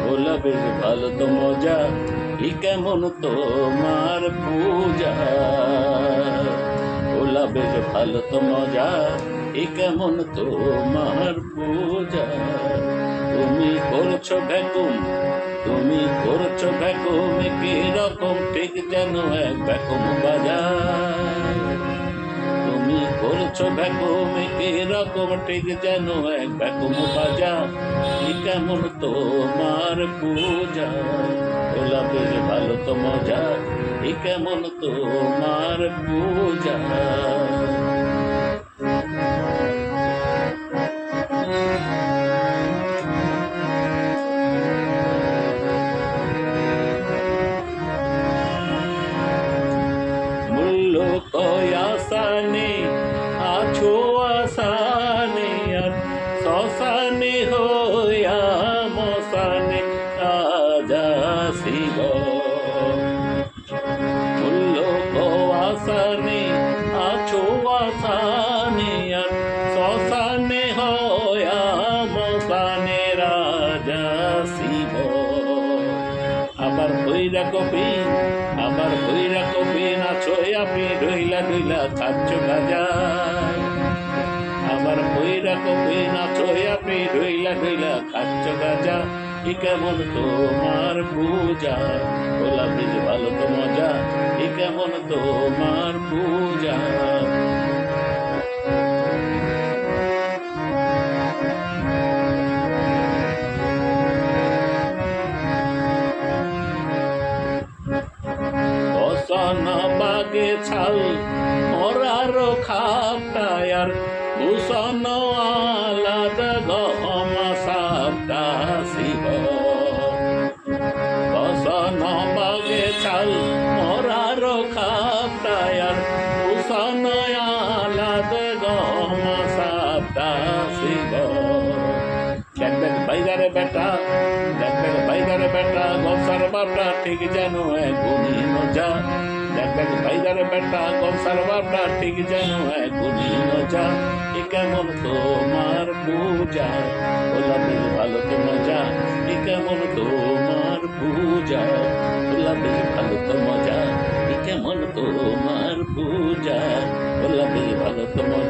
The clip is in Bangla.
ভোলা বেশ ভালো তো মজা, ই কেমন তোমার পূজা। ভোলা বেশ ভালো তো মজা, ই কেমন তোমার পূজা। তুমি করছো ভ্যাকুম, তুমি করছো ভ্যাকুম, কি রকম ঠিক যেন এক ভ্যাকুম বাজায়। তুমি করছো ভ্যাকুম, কি রকম ঠিক যেন এক ভ্যাকুম বাজা। ই কেমন তোমার পূজা। ভোলা বেশ ভালো তো মজা, ই কেমন তোমার পূজা। মূল্য কয় আসানে, আছো আসানে, আর শ্মশানে হইয়া মশানে রাজা শিব। মূল্য আসানে, আছো আসানে, আর শ্মশানে হইয়া মশানে রাজা শিব। আবার ভৈরা কবি, আবার ভৈরা কবি নাচোয় আপনি ডইলা ডইলা খাচ্ছ গাজা। আবার ভৈরা কবি নাচোয় আপনি ডইলা ডইলা খাচ্ছ গাজা। ই কেমন তোমার পূজা। ভোলা বেশ ভালো তো মজা, ই কেমন তোমার পূজা। বসানা বাগে ছাল মরার খাপটায়, আর ভূষণ আলাদা গহমা সাপটা শিব। বসানা বাগে ছাল মরার খাপটায়, আর ভূষণ আলাদা গহমা সাপটা শিব। দেখ দেখ বাইগারে বেটা, দেখ দেখ বাইগারে বেটা, গসার বাপটা ঠিক যেন এক গুণী নজা। দেখ দেখ বাইগারে বেটা, গসার বাপটা ঠিক যেন এক গুণী নজা। ই কেমন তোমার পূজা। ভোলা বেশ ভালো তো মজা, ই কেমন তোমার পূজা। ভোলা বেশ ভালো তো মজা, ই কেমন তোমার পূজা। ভোলা বেশ ভালো তো মজা।